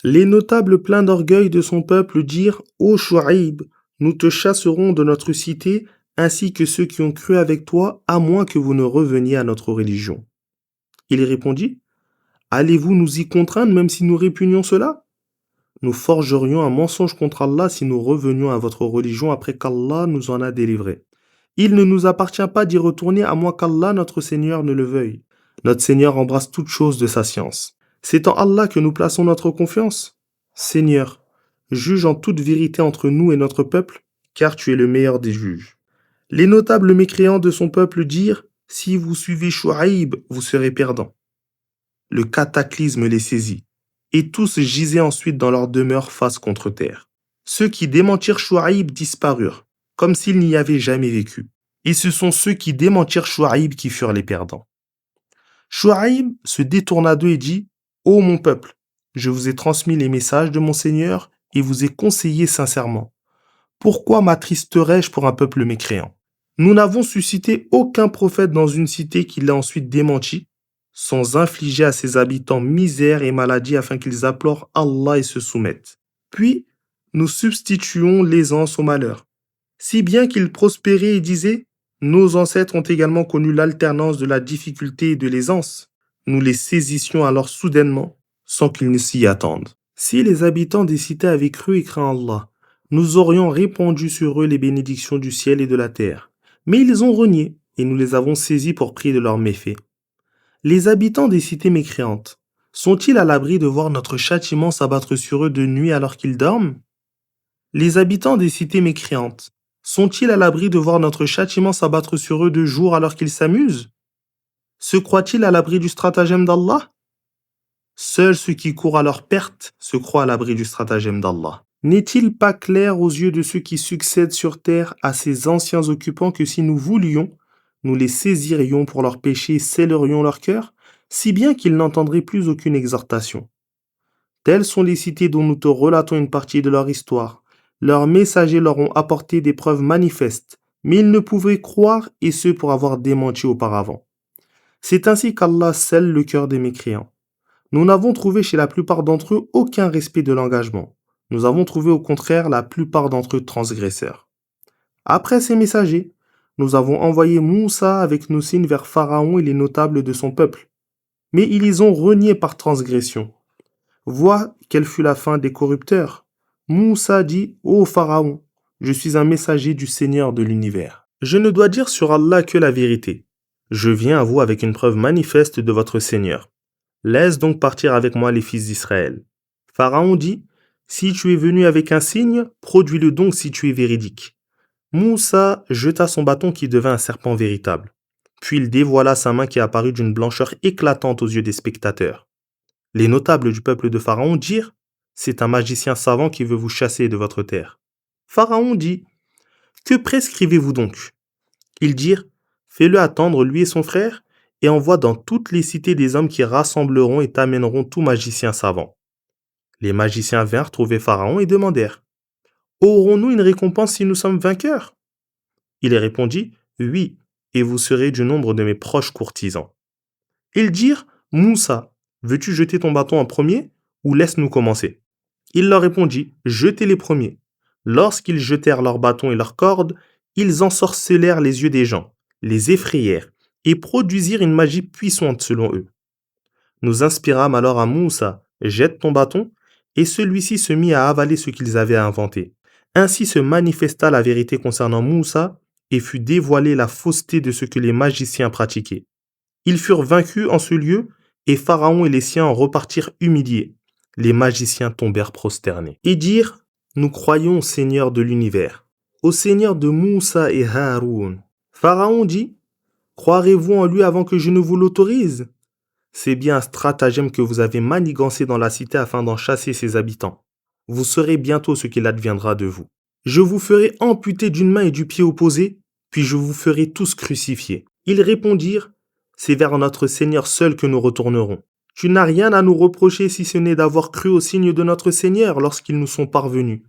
Les notables pleins d'orgueil de son peuple dirent: Ô Chouaïb, nous te chasserons de notre cité, ainsi que ceux qui ont cru avec toi, à moins que vous ne reveniez à notre religion. Il répondit: Allez-vous nous y contraindre même si nous répugnions cela? Nous forgerions un mensonge contre Allah si nous revenions à votre religion après qu'Allah nous en a délivrés. Il ne nous appartient pas d'y retourner à moins qu'Allah notre Seigneur ne le veuille. Notre Seigneur embrasse toutes choses de sa science. C'est en Allah que nous plaçons notre confiance. Seigneur, juge en toute vérité entre nous et notre peuple, car tu es le meilleur des juges. Les notables mécréants de son peuple dirent: Si vous suivez Chouaïb, vous serez perdants. Le cataclysme les saisit, et tous gisaient ensuite dans leur demeure face contre terre. Ceux qui démentirent Chouaïb disparurent, comme s'ils n'y avaient jamais vécu. Et ce sont ceux qui démentirent Chouaïb qui furent les perdants. Chouaïb se détourna d'eux et dit: Ô mon peuple, je vous ai transmis les messages de mon Seigneur et vous ai conseillé sincèrement. Pourquoi m'attristerais-je pour un peuple mécréant? Nous n'avons suscité aucun prophète dans une cité qui l'a ensuite démenti, sans infliger à ses habitants misère et maladie afin qu'ils implorent Allah et se soumettent. Puis, nous substituons l'aisance au malheur, si bien qu'ils prospéraient et disaient: Nos ancêtres ont également connu l'alternance de la difficulté et de l'aisance. Nous les saisissions alors soudainement, sans qu'ils ne s'y attendent. Si les habitants des cités avaient cru et craint Allah, nous aurions répandu sur eux les bénédictions du ciel et de la terre. Mais ils ont renié, et nous les avons saisis pour prier de leurs méfaits. Les habitants des cités mécréantes sont-ils à l'abri de voir notre châtiment s'abattre sur eux de nuit alors qu'ils dorment? Les habitants des cités mécréantes sont-ils à l'abri de voir notre châtiment s'abattre sur eux de jour alors qu'ils s'amusent? Se croient-ils à l'abri du stratagème d'Allah? Seuls ceux qui courent à leur perte se croient à l'abri du stratagème d'Allah. N'est-il pas clair aux yeux de ceux qui succèdent sur terre à ces anciens occupants que si nous voulions, nous les saisirions pour leurs péchés et scellerions leur cœur, si bien qu'ils n'entendraient plus aucune exhortation? Telles sont les cités dont nous te relatons une partie de leur histoire. Leurs messagers leur ont apporté des preuves manifestes, mais ils ne pouvaient croire, et ce pour avoir démenti auparavant. C'est ainsi qu'Allah scelle le cœur des mécréants. Nous n'avons trouvé chez la plupart d'entre eux aucun respect de l'engagement. Nous avons trouvé au contraire la plupart d'entre eux transgresseurs. Après ces messagers, nous avons envoyé Moussa avec nos signes vers Pharaon et les notables de son peuple. Mais ils les ont reniés par transgression. Vois quelle fut la fin des corrupteurs. Moussa dit: Ô Pharaon, je suis un messager du Seigneur de l'univers. Je ne dois dire sur Allah que la vérité. Je viens à vous avec une preuve manifeste de votre Seigneur. Laisse donc partir avec moi les fils d'Israël. Pharaon dit: Si tu es venu avec un signe, produis-le donc si tu es véridique. Moussa jeta son bâton qui devint un serpent véritable. Puis il dévoila sa main qui apparut d'une blancheur éclatante aux yeux des spectateurs. Les notables du peuple de Pharaon dirent: C'est un magicien savant qui veut vous chasser de votre terre. Pharaon dit: Que prescrivez-vous donc? Ils dirent: Fais-le attendre, lui et son frère, et envoie dans toutes les cités des hommes qui rassembleront et t'amèneront tout magicien savant. Les magiciens vinrent trouver Pharaon et demandèrent: Aurons-nous une récompense si nous sommes vainqueurs? Il répondit: Oui, et vous serez du nombre de mes proches courtisans. Ils dirent: Moussa, veux-tu jeter ton bâton en premier, ou laisse-nous commencer? Il leur répondit: Jetez les premiers. Lorsqu'ils jetèrent leurs bâtons et leurs cordes, ils ensorcelèrent les yeux des gens, les effrayèrent, et produisirent une magie puissante selon eux. Nous inspirâmes alors à Moussa: Jette ton bâton, et celui-ci se mit à avaler ce qu'ils avaient inventé. Ainsi se manifesta la vérité concernant Moussa, et fut dévoilée la fausseté de ce que les magiciens pratiquaient. Ils furent vaincus en ce lieu, et Pharaon et les siens en repartirent humiliés. Les magiciens tombèrent prosternés et dirent: Nous croyons au Seigneur de l'univers, au Seigneur de Moussa et Haroun. Pharaon dit: Croirez-vous en lui avant que je ne vous l'autorise? C'est bien un stratagème que vous avez manigancé dans la cité afin d'en chasser ses habitants. Vous saurez bientôt ce qu'il adviendra de vous. Je vous ferai amputer d'une main et du pied opposés, puis je vous ferai tous crucifier. Ils répondirent: C'est vers notre Seigneur seul que nous retournerons. Tu n'as rien à nous reprocher si ce n'est d'avoir cru aux signes de notre Seigneur lorsqu'ils nous sont parvenus.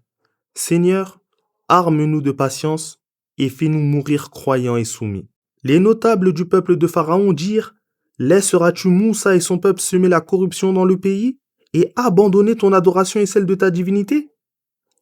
Seigneur, arme-nous de patience et fais-nous mourir croyants et soumis. Les notables du peuple de Pharaon dirent: Laisseras-tu Moussa et son peuple semer la corruption dans le pays? et abandonner ton adoration et celle de ta divinité?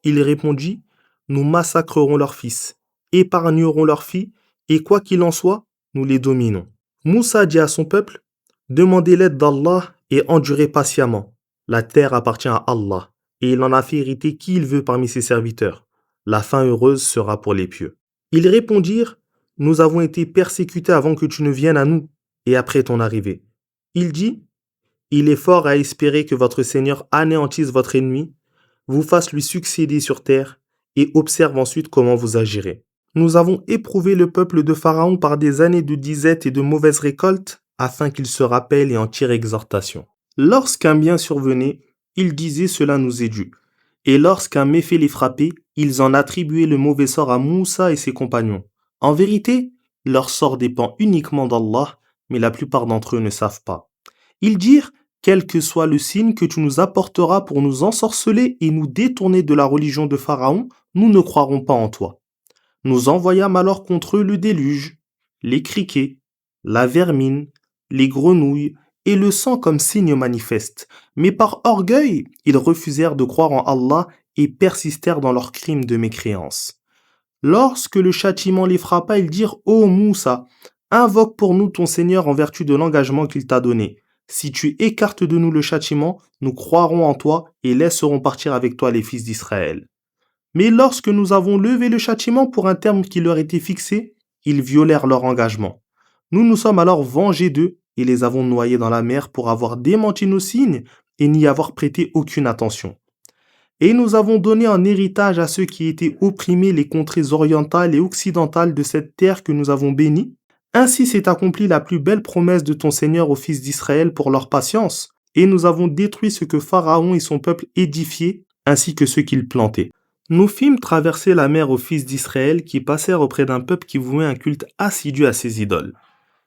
Il répondit, nous massacrerons leurs fils, épargnerons leurs filles, et quoi qu'il en soit, nous les dominons. Moussa dit à son peuple, demandez l'aide d'Allah et endurez patiemment. La terre appartient à Allah, et il en a fait hériter qui il veut parmi ses serviteurs. La fin heureuse sera pour les pieux. Ils répondirent, nous avons été persécutés avant que tu ne viennes à nous, et après ton arrivée. Il dit, il est fort à espérer que votre Seigneur anéantisse votre ennemi, vous fasse lui succéder sur terre, et observe ensuite comment vous agirez. Nous avons éprouvé le peuple de Pharaon par des années de disette et de mauvaises récoltes, afin qu'il se rappelle et en tire exhortation. Lorsqu'un bien survenait, ils disaient cela nous est dû. Et lorsqu'un méfait les frappait, ils en attribuaient le mauvais sort à Moussa et ses compagnons. En vérité, leur sort dépend uniquement d'Allah, mais la plupart d'entre eux ne savent pas. Ils dirent, quel que soit le signe que tu nous apporteras pour nous ensorceler et nous détourner de la religion de Pharaon, nous ne croirons pas en toi. Nous envoyâmes alors contre eux le déluge, les criquets, la vermine, les grenouilles et le sang comme signe manifeste. Mais par orgueil, ils refusèrent de croire en Allah et persistèrent dans leurs crimes de mécréance. Lorsque le châtiment les frappa, ils dirent « Ô Moussa, invoque pour nous ton Seigneur en vertu de l'engagement qu'il t'a donné. Si tu écartes de nous le châtiment, nous croirons en toi et laisserons partir avec toi les fils d'Israël. » Mais lorsque nous avons levé le châtiment pour un terme qui leur était fixé, ils violèrent leur engagement. Nous nous sommes alors vengés d'eux et les avons noyés dans la mer pour avoir démenti nos signes et n'y avoir prêté aucune attention. Et nous avons donné en héritage à ceux qui étaient opprimés les contrées orientales et occidentales de cette terre que nous avons bénie. Ainsi s'est accomplie la plus belle promesse de ton Seigneur aux fils d'Israël pour leur patience, et nous avons détruit ce que Pharaon et son peuple édifiaient, ainsi que ceux qu'ils plantaient. Nous fîmes traverser la mer aux fils d'Israël qui passèrent auprès d'un peuple qui vouait un culte assidu à ses idoles.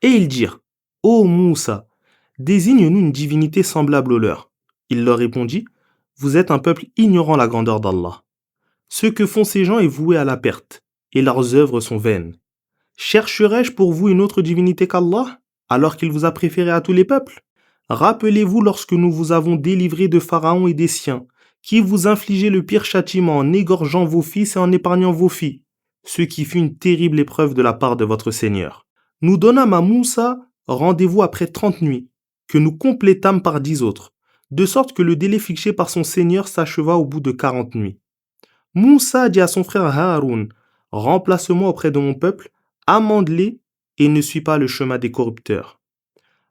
Et ils dirent, « Ô Moussa, désigne-nous une divinité semblable au leur. » Il leur répondit, « Vous êtes un peuple ignorant la grandeur d'Allah. Ce que font ces gens est voué à la perte, et leurs œuvres sont vaines. Chercherai-je pour vous une autre divinité qu'Allah, alors qu'il vous a préféré à tous les peuples? Rappelez-vous lorsque nous vous avons délivré de Pharaon et des siens, qui vous infligeait le pire châtiment en égorgeant vos fils et en épargnant vos filles, ce qui fut une terrible épreuve de la part de votre Seigneur. Nous donnâmes à Moussa rendez-vous après 30 nuits, que nous complétâmes par 10 autres, de sorte que le délai fixé par son Seigneur s'acheva au bout de 40 nuits. Moussa dit à son frère Haroun, « Remplace-moi auprès de mon peuple, amende-les et ne suis pas le chemin des corrupteurs. »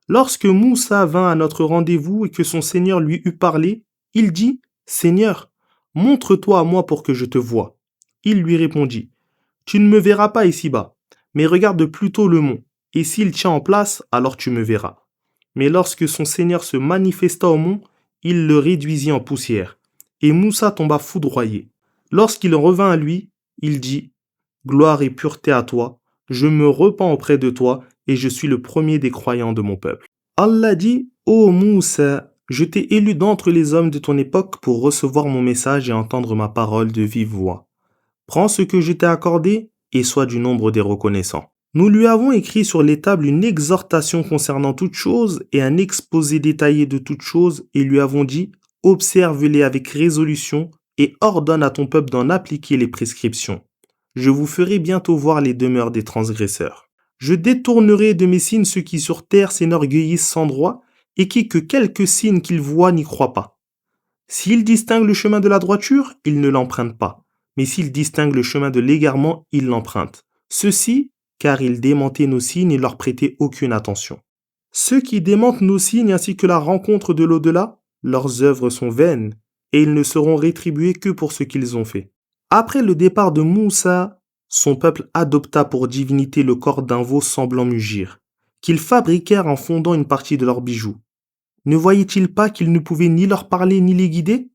Lorsque Moussa vint à notre rendez-vous et que son Seigneur lui eut parlé, il dit, « Seigneur, montre-toi à moi pour que je te voie. » Il lui répondit, « Tu ne me verras pas ici-bas, mais regarde plutôt le mont, et s'il tient en place, alors tu me verras. » Mais lorsque son Seigneur se manifesta au mont, il le réduisit en poussière, et Moussa tomba foudroyé. Lorsqu'il revint à lui, il dit, « Gloire et pureté à toi, je me repens auprès de toi, et je suis le premier des croyants de mon peuple. » Allah dit, « Ô Moussa, je t'ai élu d'entre les hommes de ton époque pour recevoir mon message et entendre ma parole de vive voix. Prends ce que je t'ai accordé et sois du nombre des reconnaissants. » Nous lui avons écrit sur les tables une exhortation concernant toutes choses et un exposé détaillé de toutes choses et lui avons dit, « Observe-les avec résolution et ordonne à ton peuple d'en appliquer les prescriptions. Je vous ferai bientôt voir les demeures des transgresseurs. Je détournerai de mes signes ceux qui sur terre s'enorgueillissent sans droit et qui que quelques signes qu'ils voient n'y croient pas. S'ils distinguent le chemin de la droiture, ils ne l'empruntent pas. Mais s'ils distinguent le chemin de l'égarement, ils l'empruntent. Ceci, car ils démentaient nos signes et leur prêtaient aucune attention. Ceux qui démentent nos signes ainsi que la rencontre de l'au-delà, leurs œuvres sont vaines, et ils ne seront rétribués que pour ce qu'ils ont fait. Après le départ de Moussa, son peuple adopta pour divinité le corps d'un veau semblant mugir, qu'ils fabriquèrent en fondant une partie de leurs bijoux. Ne voyaient-ils pas qu'ils ne pouvaient ni leur parler ni les guider?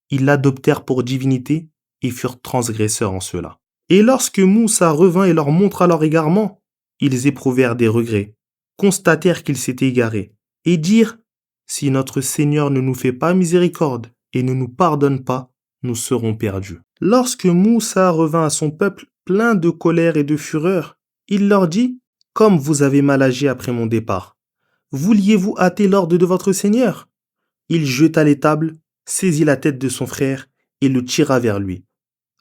Ils l'adoptèrent pour divinité et furent transgresseurs en cela. Et lorsque Moussa revint et leur montra leur égarement, ils éprouvèrent des regrets, constatèrent qu'ils s'étaient égarés, et dirent, « Si notre Seigneur ne nous fait pas miséricorde et ne nous pardonne pas, nous serons perdus. » Lorsque Moussa revint à son peuple plein de colère et de fureur, il leur dit, « Comme vous avez mal agi après mon départ, vouliez-vous hâter l'ordre de votre Seigneur? Il jeta les tables, saisit la tête de son frère et le tira vers lui.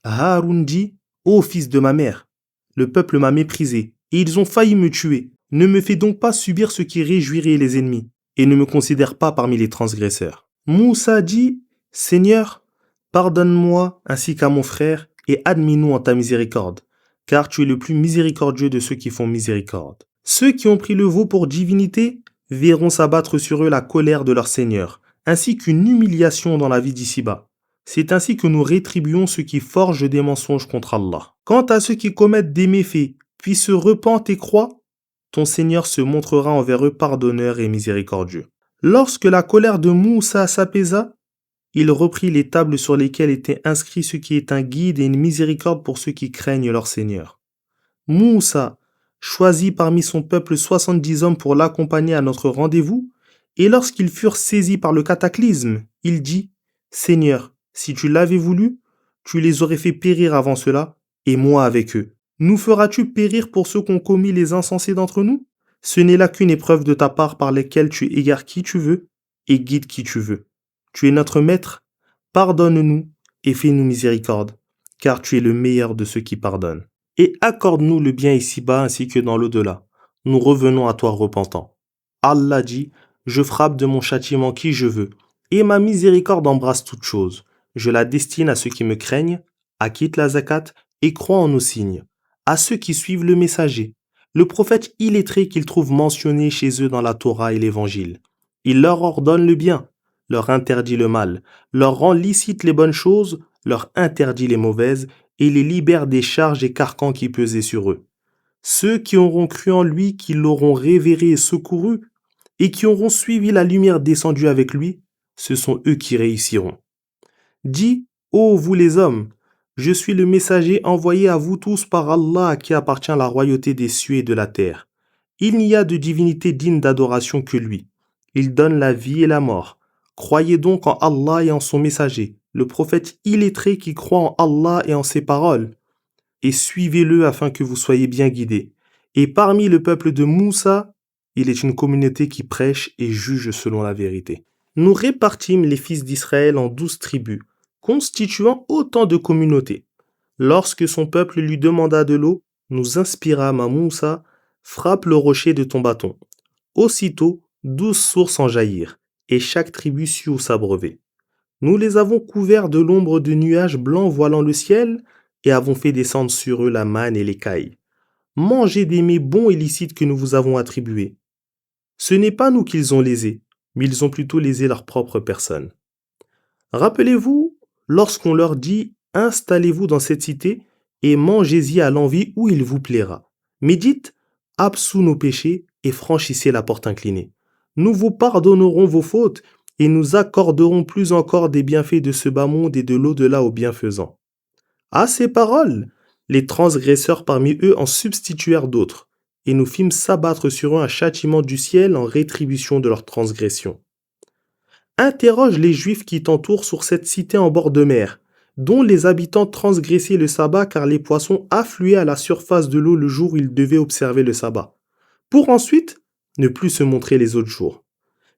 Haroun dit, ô fils de ma mère, le peuple m'a méprisé et ils ont failli me tuer. Ne me fais donc pas subir ce qui réjouirait les ennemis et ne me considère pas parmi les transgresseurs. Moussa dit, Seigneur, pardonne-moi ainsi qu'à mon frère et admis-nous en ta miséricorde, car tu es le plus miséricordieux de ceux qui font miséricorde. Ceux qui ont pris le veau pour divinité verront s'abattre sur eux la colère de leur Seigneur, ainsi qu'une humiliation dans la vie d'ici-bas. C'est ainsi que nous rétribuons ceux qui forgent des mensonges contre Allah. Quant à ceux qui commettent des méfaits, puis se repentent et croient, ton Seigneur se montrera envers eux pardonneur et miséricordieux. Lorsque la colère de Moussa s'apaisa, il reprit les tables sur lesquelles était inscrit ce qui est un guide et une miséricorde pour ceux qui craignent leur Seigneur. Moussa choisit parmi son peuple 70 hommes pour l'accompagner à notre rendez-vous, et lorsqu'ils furent saisis par le cataclysme, il dit « Seigneur, si tu l'avais voulu, tu les aurais fait périr avant cela, et moi avec eux. Nous feras-tu périr pour ceux qu'ont commis les insensés d'entre nous? Ce n'est là qu'une épreuve de ta part par laquelle tu égares qui tu veux et guides qui tu veux. Tu es notre maître, pardonne-nous et fais-nous miséricorde, car tu es le meilleur de ceux qui pardonnent. Et accorde-nous le bien ici-bas ainsi que dans l'au-delà. Nous revenons à toi repentants. Allah dit, je frappe de mon châtiment qui je veux, et ma miséricorde embrasse toute chose. Je la destine à ceux qui me craignent, acquittent la zakat et croient en nos signes, à ceux qui suivent le messager, le prophète illettré qu'ils trouvent mentionné chez eux dans la Torah et l'Évangile. Il leur ordonne le bien, leur interdit le mal, leur rend licite les bonnes choses, leur interdit les mauvaises, et les libère des charges et carcans qui pesaient sur eux. Ceux qui auront cru en lui, qui l'auront révéré et secouru, et qui auront suivi la lumière descendue avec lui, ce sont eux qui réussiront. Dis, ô vous les hommes, je suis le messager envoyé à vous tous par Allah à qui appartient la royauté des cieux et de la terre. Il n'y a de divinité digne d'adoration que lui. Il donne la vie et la mort. Croyez donc en Allah et en son messager, le prophète illettré qui croit en Allah et en ses paroles, et suivez-le afin que vous soyez bien guidés. Et parmi le peuple de Moussa, il est une communauté qui prêche et juge selon la vérité. Nous répartîmes les fils d'Israël en 12 tribus, constituant autant de communautés. Lorsque son peuple lui demanda de l'eau, nous inspirâmes à Moussa, frappe le rocher de ton bâton. Aussitôt, 12 sources en jaillirent, et chaque tribu sut où s'abreuver. Nous les avons couverts de l'ombre de nuages blancs voilant le ciel, et avons fait descendre sur eux la manne et l'écaille. Mangez des mets bons et licites que nous vous avons attribués. Ce n'est pas nous qu'ils ont lésés, mais ils ont plutôt lésé leur propre personne. Rappelez-vous, lorsqu'on leur dit « Installez-vous dans cette cité et mangez-y à l'envi où il vous plaira. » Mais dites « Absous nos péchés et franchissez la porte inclinée. Nous vous pardonnerons vos fautes et nous accorderons plus encore des bienfaits de ce bas monde et de l'au-delà aux bienfaisants. » À ces paroles, les transgresseurs parmi eux en substituèrent d'autres, et nous fîmes s'abattre sur eux un châtiment du ciel en rétribution de leur transgression. Interroge les Juifs qui t'entourent sur cette cité en bord de mer, dont les habitants transgressaient le sabbat car les poissons affluaient à la surface de l'eau le jour où ils devaient observer le sabbat, pour ensuite ne plus se montrer les autres jours.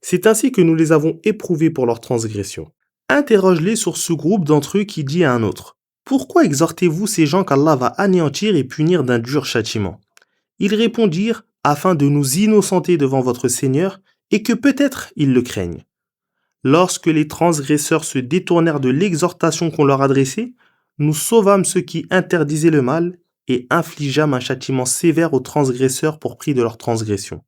C'est ainsi que nous les avons éprouvés pour leur transgression. Interroge-les sur ce groupe d'entre eux qui dit à un autre, « Pourquoi exhortez-vous ces gens qu'Allah va anéantir et punir d'un dur châtiment ?» Ils répondirent, « Afin de nous innocenter devant votre Seigneur et que peut-être ils le craignent. » Lorsque les transgresseurs se détournèrent de l'exhortation qu'on leur adressait, nous sauvâmes ceux qui interdisaient le mal et infligeâmes un châtiment sévère aux transgresseurs pour prix de leur transgression.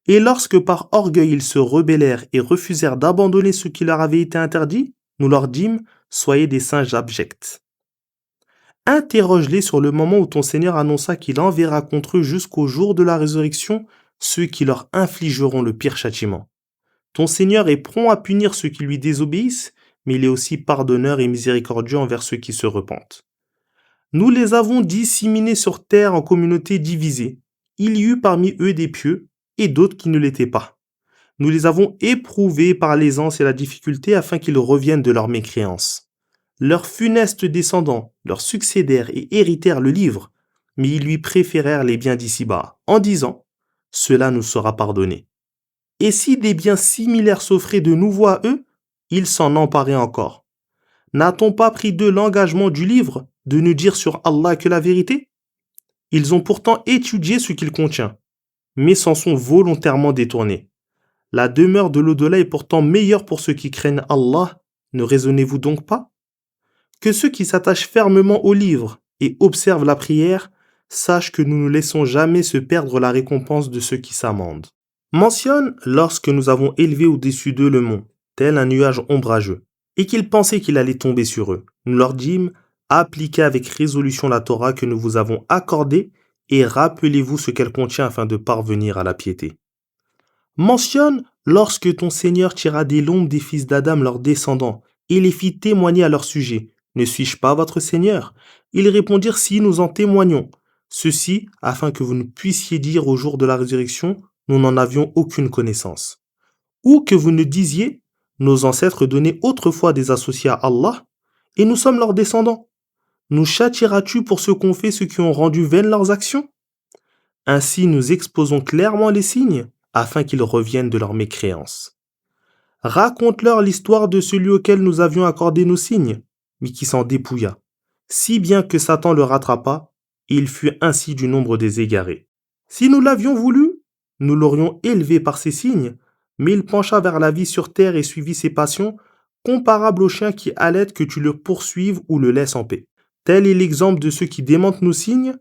Et lorsque par orgueil ils se rebellèrent et refusèrent d'abandonner ce qui leur avait été interdit, nous leur dîmes « Soyez des singes abjects ». Interroge-les sur le moment où ton Seigneur annonça qu'il enverra contre eux jusqu'au jour de la résurrection ceux qui leur infligeront le pire châtiment. Ton Seigneur est prompt à punir ceux qui lui désobéissent, mais il est aussi pardonneur et miséricordieux envers ceux qui se repentent. Nous les avons disséminés sur terre en communautés divisées. Il y eut parmi eux des pieux et d'autres qui ne l'étaient pas. Nous les avons éprouvés par l'aisance et la difficulté afin qu'ils reviennent de leur mécréance. Leurs funestes descendants leur succédèrent et héritèrent le livre, mais ils lui préférèrent les biens d'ici-bas, en disant « Cela nous sera pardonné ». Et si des biens similaires s'offraient de nouveau à eux, ils s'en emparaient encore. N'a-t-on pas pris d'eux l'engagement du livre de ne dire sur Allah que la vérité? Ils ont pourtant étudié ce qu'il contient, mais s'en sont volontairement détournés. La demeure de l'au-delà est pourtant meilleure pour ceux qui craignent Allah, ne raisonnez-vous donc pas? Que ceux qui s'attachent fermement au livre et observent la prière sachent que nous ne laissons jamais se perdre la récompense de ceux qui s'amendent. Mentionne lorsque nous avons élevé au-dessus d'eux le mont, tel un nuage ombrageux, et qu'ils pensaient qu'il allait tomber sur eux. Nous leur dîmes, appliquez avec résolution la Torah que nous vous avons accordée et rappelez-vous ce qu'elle contient afin de parvenir à la piété. Mentionne lorsque ton Seigneur tira des lombes des fils d'Adam leurs descendants et les fit témoigner à leur sujet. Ne suis-je pas votre Seigneur? Ils répondirent si nous en témoignons. Ceci afin que vous ne puissiez dire au jour de la résurrection, nous n'en avions aucune connaissance. Ou que vous ne disiez, nos ancêtres donnaient autrefois des associés à Allah et nous sommes leurs descendants. Nous châtieras-tu pour ceux qu'ont fait ceux qui ont rendu vaines leurs actions? Ainsi nous exposons clairement les signes afin qu'ils reviennent de leur mécréance. Raconte-leur l'histoire de celui auquel nous avions accordé nos signes, mais qui s'en dépouilla, si bien que Satan le rattrapa, et il fut ainsi du nombre des égarés. Si nous l'avions voulu, nous l'aurions élevé par ses signes, mais il pencha vers la vie sur terre et suivit ses passions, comparables aux chiens qui allaitent que tu le poursuives ou le laisses en paix. Tel est l'exemple de ceux qui démentent nos signes.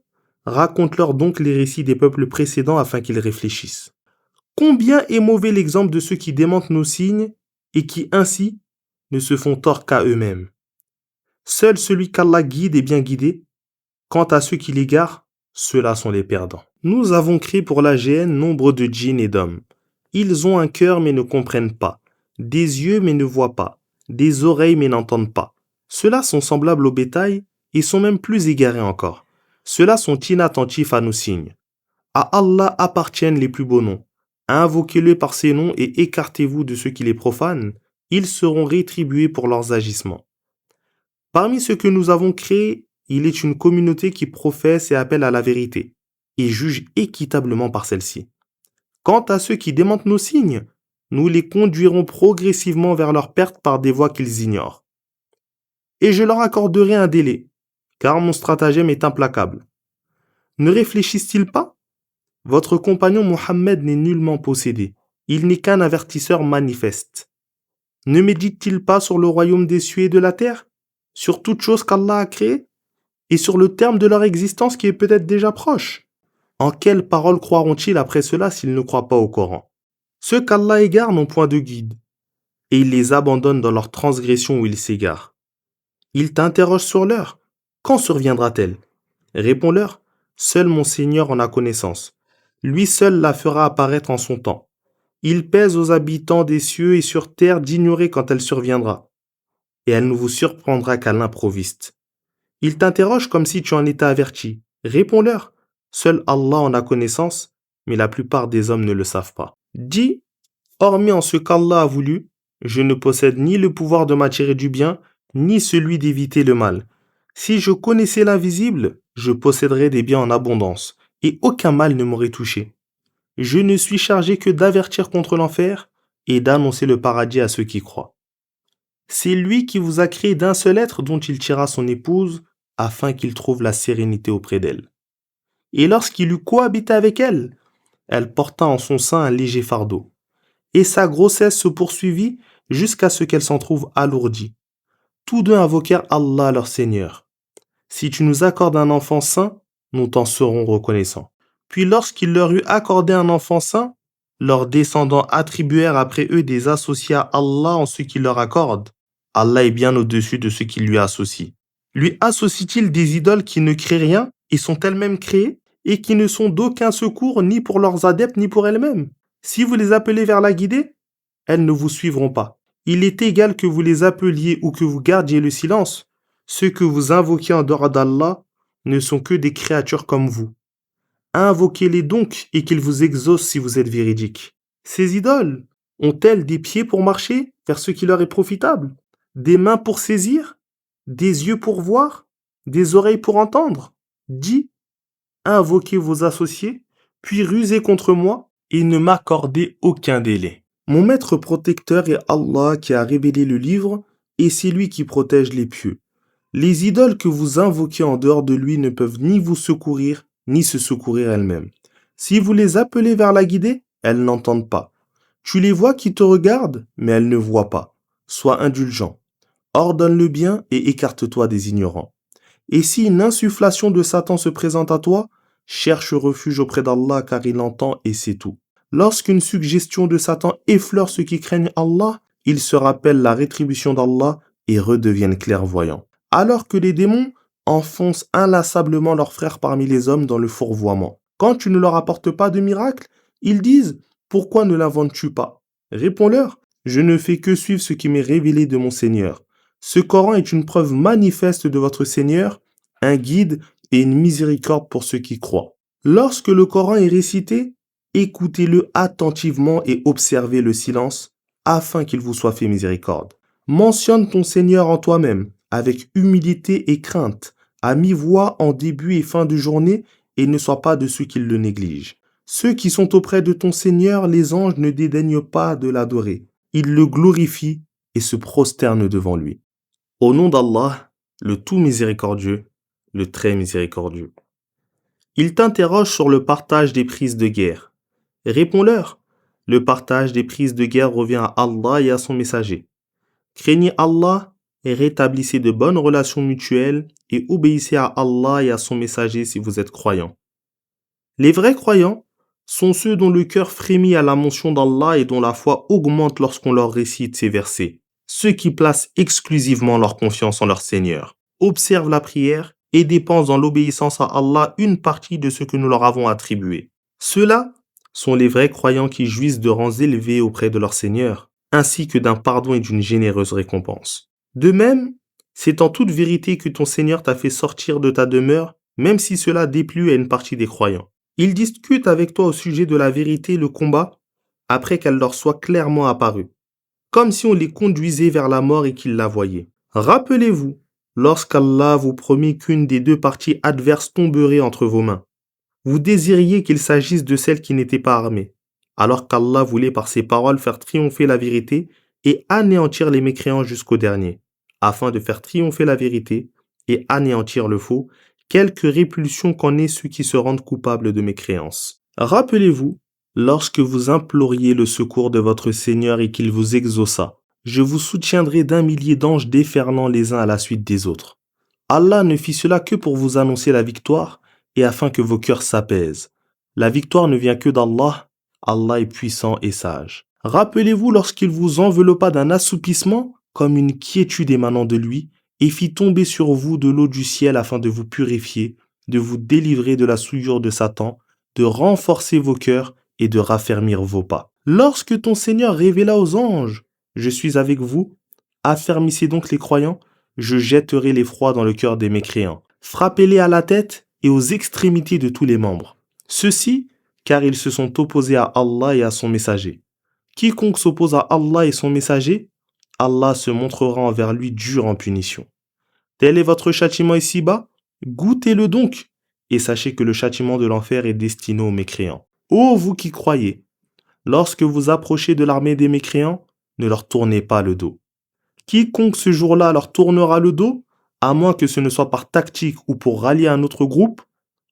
Raconte-leur donc les récits des peuples précédents afin qu'ils réfléchissent. Combien est mauvais l'exemple de ceux qui démentent nos signes et qui ainsi ne se font tort qu'à eux-mêmes. Seul celui qu'Allah guide est bien guidé. Quant à ceux qui l'égarent, ceux-là sont les perdants. Nous avons créé pour la géhenne nombre de djinns et d'hommes. Ils ont un cœur mais ne comprennent pas, des yeux mais ne voient pas, des oreilles mais n'entendent pas. Ceux-là sont semblables au bétail et sont même plus égarés encore. Ceux-là sont inattentifs à nos signes. À Allah appartiennent les plus beaux noms. Invoquez-le par ces noms et écartez-vous de ceux qui les profanent. Ils seront rétribués pour leurs agissements. Parmi ceux que nous avons créés, il est une communauté qui professe et appelle à la vérité et juge équitablement par celle-ci. Quant à ceux qui démentent nos signes, nous les conduirons progressivement vers leur perte par des voies qu'ils ignorent. Et je leur accorderai un délai, car mon stratagème est implacable. Ne réfléchissent-ils pas? Votre compagnon Mohammed n'est nullement possédé. Il n'est qu'un avertisseur manifeste. Ne médite-t-il pas sur le royaume des cieux et de la terre, sur toute chose qu'Allah a créée, et sur le terme de leur existence qui est peut-être déjà proche? En quelles paroles croiront-ils après cela s'ils ne croient pas au Coran? Ceux qu'Allah égare n'ont point de guide, et il les abandonne dans leur transgression où ils s'égarent. Ils t'interrogent sur l'heure. Quand surviendra-t-elle? Réponds-leur, seul mon Seigneur en a connaissance. Lui seul la fera apparaître en son temps. Il pèse aux habitants des cieux et sur terre d'ignorer quand elle surviendra. Et elle ne vous surprendra qu'à l'improviste. Ils t'interrogent comme si tu en étais averti. Réponds-leur, seul Allah en a connaissance, mais la plupart des hommes ne le savent pas. Dis, hormis en ce qu'Allah a voulu, je ne possède ni le pouvoir de m'attirer du bien, ni celui d'éviter le mal. Si je connaissais l'invisible, je posséderais des biens en abondance, et aucun mal ne m'aurait touché. Je ne suis chargé que d'avertir contre l'enfer et d'annoncer le paradis à ceux qui croient. C'est lui qui vous a créé d'un seul être dont il tira son épouse, afin qu'il trouve la sérénité auprès d'elle. Et lorsqu'il eut cohabité avec elle, elle porta en son sein un léger fardeau. Et sa grossesse se poursuivit jusqu'à ce qu'elle s'en trouve alourdie. Tous deux invoquèrent Allah leur Seigneur. Si tu nous accordes un enfant saint, nous t'en serons reconnaissants. Puis lorsqu'il leur eut accordé un enfant saint, leurs descendants attribuèrent après eux des associés à Allah en ce qu'il leur accorde. Allah est bien au-dessus de ce qu'il lui associe. Lui associe-t-il des idoles qui ne créent rien et sont elles-mêmes créées et qui ne sont d'aucun secours ni pour leurs adeptes ni pour elles-mêmes? Si vous les appelez vers la guidée, elles ne vous suivront pas. Il est égal que vous les appeliez ou que vous gardiez le silence. Ceux que vous invoquez en dehors d'Allah ne sont que des créatures comme vous. Invoquez-les donc et qu'ils vous exaucent si vous êtes véridiques. Ces idoles ont-elles des pieds pour marcher vers ce qui leur est profitable, des mains pour saisir, des yeux pour voir, des oreilles pour entendre? Dis, invoquez vos associés, puis rusez contre moi et ne m'accordez aucun délai. Mon maître protecteur est Allah qui a révélé le livre et c'est lui qui protège les pieux. Les idoles que vous invoquez en dehors de lui ne peuvent ni vous secourir, ni se secourir elles-mêmes. Si vous les appelez vers la guider, elles n'entendent pas. Tu les vois qui te regardent, mais elles ne voient pas. Sois indulgent. Ordonne le bien et écarte-toi des ignorants. Et si une insufflation de Satan se présente à toi, cherche refuge auprès d'Allah car il entend et sait tout. Lorsqu'une suggestion de Satan effleure ceux qui craignent Allah, ils se rappellent la rétribution d'Allah et redeviennent clairvoyants. Alors que les démons enfoncent inlassablement leurs frères parmi les hommes dans le fourvoiement. Quand tu ne leur apportes pas de miracle, ils disent « Pourquoi ne l'inventes-tu pas ?» Réponds-leur « Je ne fais que suivre ce qui m'est révélé de mon Seigneur. Ce Coran est une preuve manifeste de votre Seigneur, un guide et une miséricorde pour ceux qui croient. » Lorsque le Coran est récité, écoutez-le attentivement et observez le silence afin qu'il vous soit fait miséricorde. Mentionne ton Seigneur en toi-même, avec humilité et crainte, à mi-voix en début et fin de journée, et ne sois pas de ceux qui le négligent. Ceux qui sont auprès de ton Seigneur, les anges ne dédaignent pas de l'adorer. Ils le glorifient et se prosternent devant lui. Au nom d'Allah, le tout miséricordieux, le très miséricordieux. Ils t'interrogent sur le partage des prises de guerre. Réponds-leur. Le partage des prises de guerre revient à Allah et à son messager. Craignez Allah et rétablissez de bonnes relations mutuelles et obéissez à Allah et à son messager si vous êtes croyants. Les vrais croyants sont ceux dont le cœur frémit à la mention d'Allah et dont la foi augmente lorsqu'on leur récite ces versets. Ceux qui placent exclusivement leur confiance en leur Seigneur, observent la prière et dépensent dans l'obéissance à Allah une partie de ce que nous leur avons attribué. Ceux-là sont les vrais croyants qui jouissent de rangs élevés auprès de leur Seigneur, ainsi que d'un pardon et d'une généreuse récompense. De même, c'est en toute vérité que ton Seigneur t'a fait sortir de ta demeure, même si cela déplut à une partie des croyants. Ils discutent avec toi au sujet de la vérité et le combat, après qu'elle leur soit clairement apparue, comme si on les conduisait vers la mort et qu'ils la voyaient. Rappelez-vous, lorsqu'Allah vous promit qu'une des deux parties adverses tomberait entre vos mains. Vous désiriez qu'il s'agisse de celle qui n'était pas armée, alors qu'Allah voulait par ses paroles faire triompher la vérité et anéantir les mécréants jusqu'au dernier, afin de faire triompher la vérité et anéantir le faux, quelque répulsion qu'en aient ceux qui se rendent coupables de mécréance. Rappelez-vous, lorsque vous imploriez le secours de votre Seigneur et qu'il vous exauça, je vous soutiendrai d'un millier d'anges déferlant les uns à la suite des autres. Allah ne fit cela que pour vous annoncer la victoire et afin que vos cœurs s'apaisent. La victoire ne vient que d'Allah. Allah est puissant et sage. Rappelez-vous lorsqu'il vous enveloppa d'un assoupissement comme une quiétude émanant de lui et fit tomber sur vous de l'eau du ciel afin de vous purifier, de vous délivrer de la souillure de Satan, de renforcer vos cœurs et de raffermir vos pas. Lorsque ton Seigneur révéla aux anges « Je suis avec vous », affermissez donc les croyants, je jetterai l'effroi dans le cœur des mécréants. Frappez-les à la tête et aux extrémités de tous les membres. Ceux-ci, car ils se sont opposés à Allah et à son messager. Quiconque s'oppose à Allah et son messager, Allah se montrera envers lui dur en punition. Tel est votre châtiment ici-bas, goûtez-le donc, et sachez que le châtiment de l'enfer est destiné aux mécréants. Ô vous qui croyez, lorsque vous approchez de l'armée des mécréants, ne leur tournez pas le dos. Quiconque ce jour-là leur tournera le dos, à moins que ce ne soit par tactique ou pour rallier un autre groupe,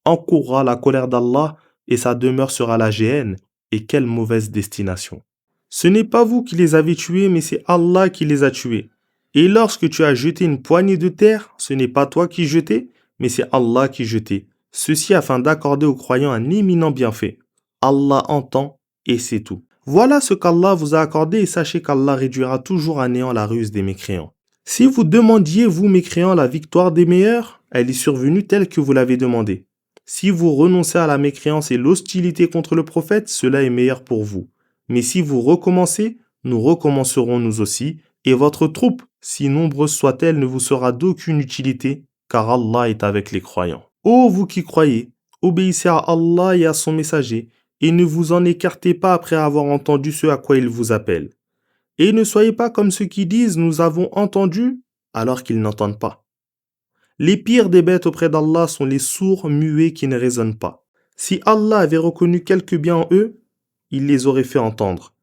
encourra la colère d'Allah et sa demeure sera la géhenne, et quelle mauvaise destination. Ce n'est pas vous qui les avez tués, mais c'est Allah qui les a tués. Et lorsque tu as jeté une poignée de terre, ce n'est pas toi qui jetais, mais c'est Allah qui jetait. Ceci afin d'accorder aux croyants un éminent bienfait. Allah entend et c'est tout. Voilà ce qu'Allah vous a accordé et sachez qu'Allah réduira toujours à néant la ruse des mécréants. Si vous demandiez, vous mécréants, la victoire des meilleurs, elle est survenue telle que vous l'avez demandé. Si vous renoncez à la mécréance et l'hostilité contre le prophète, cela est meilleur pour vous. Mais si vous recommencez, nous recommencerons nous aussi, et votre troupe, si nombreuse soit-elle, ne vous sera d'aucune utilité, car Allah est avec les croyants. Ô vous qui croyez, obéissez à Allah et à son messager, et ne vous en écartez pas après avoir entendu ce à quoi il vous appelle. Et ne soyez pas comme ceux qui disent « nous avons entendu » alors qu'ils n'entendent pas. Les pires des bêtes auprès d'Allah sont les sourds muets qui ne raisonnent pas. Si Allah avait reconnu quelque bien en eux, il les aurait fait entendre.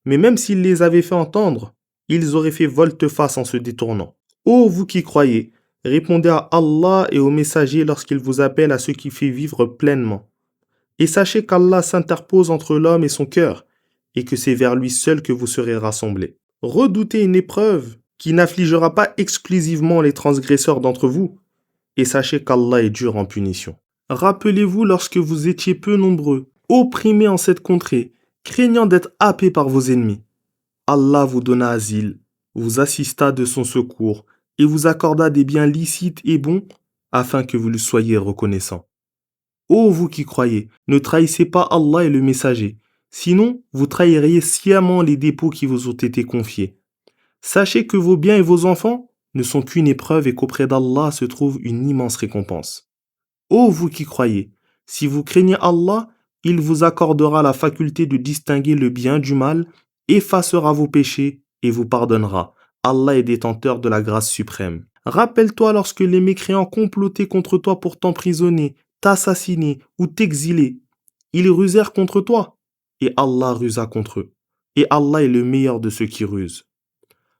Mais même s'il les avait fait entendre, ils auraient fait volte-face en se détournant. Ô vous qui croyez, répondez à Allah et aux messagers lorsqu'ils vous appellent à ce qui fait vivre pleinement. Et sachez qu'Allah s'interpose entre l'homme et son cœur, et que c'est vers lui seul que vous serez rassemblés. Redoutez une épreuve qui n'affligera pas exclusivement les transgresseurs d'entre vous, et sachez qu'Allah est dur en punition. Rappelez-vous lorsque vous étiez peu nombreux, opprimés en cette contrée, craignant d'être happés par vos ennemis. Allah vous donna asile, vous assista de son secours, et vous accorda des biens licites et bons, afin que vous lui soyez reconnaissants. Ô vous qui croyez, ne trahissez pas Allah et le messager, sinon vous trahiriez sciemment les dépôts qui vous ont été confiés. Sachez que vos biens et vos enfants ne sont qu'une épreuve et qu'auprès d'Allah se trouve une immense récompense. Ô vous qui croyez, si vous craignez Allah, il vous accordera la faculté de distinguer le bien du mal, effacera vos péchés et vous pardonnera. Allah est détenteur de la grâce suprême. Rappelle-toi lorsque les mécréants complotaient contre toi pour t'emprisonner, t'assassiner ou t'exiler. Ils rusèrent contre toi, et Allah rusa contre eux. Et Allah est le meilleur de ceux qui rusent.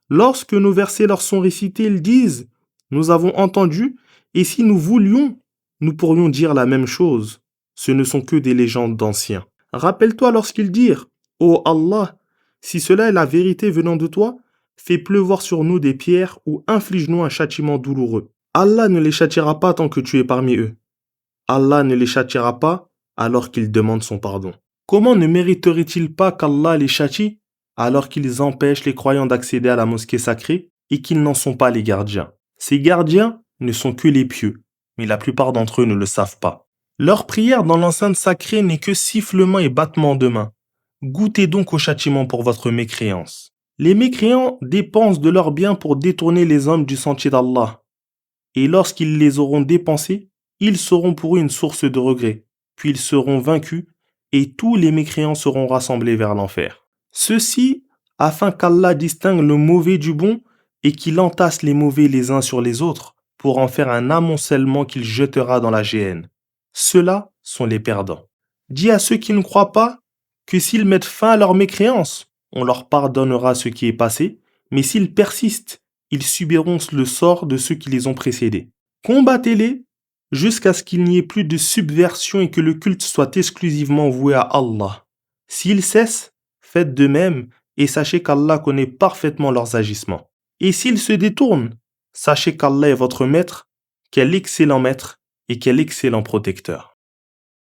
Lorsque nos versets leur sont récités, ils disent « Nous avons entendu, et si nous voulions, nous pourrions dire la même chose. Ce ne sont que des légendes d'anciens. » Rappelle-toi lorsqu'ils dirent « Ô Allah, si cela est la vérité venant de toi, fais pleuvoir sur nous des pierres ou inflige-nous un châtiment douloureux. » Allah ne les châtiera pas tant que tu es parmi eux. Allah ne les châtiera pas alors qu'ils demandent son pardon. Comment ne mériteraient-ils pas qu'Allah les châtie alors qu'ils empêchent les croyants d'accéder à la mosquée sacrée et qu'ils n'en sont pas les gardiens? Ces gardiens ne sont que les pieux, mais la plupart d'entre eux ne le savent pas. Leur prière dans l'enceinte sacrée n'est que sifflement et battement de main. Goûtez donc au châtiment pour votre mécréance. Les mécréants dépensent de leurs biens pour détourner les hommes du sentier d'Allah. Et lorsqu'ils les auront dépensés, ils seront pour eux une source de regret, puis ils seront vaincus, et tous les mécréants seront rassemblés vers l'enfer. Ceci afin qu'Allah distingue le mauvais du bon et qu'il entasse les mauvais les uns sur les autres pour en faire un amoncellement qu'il jettera dans la géhenne. Ceux-là sont les perdants. Dis à ceux qui ne croient pas que s'ils mettent fin à leur mécréance, on leur pardonnera ce qui est passé, mais s'ils persistent, ils subiront le sort de ceux qui les ont précédés. Combattez-les jusqu'à ce qu'il n'y ait plus de subversion et que le culte soit exclusivement voué à Allah. S'ils cessent, faites de même et sachez qu'Allah connaît parfaitement leurs agissements. Et s'ils se détournent, sachez qu'Allah est votre maître, quel excellent maître et quel excellent protecteur.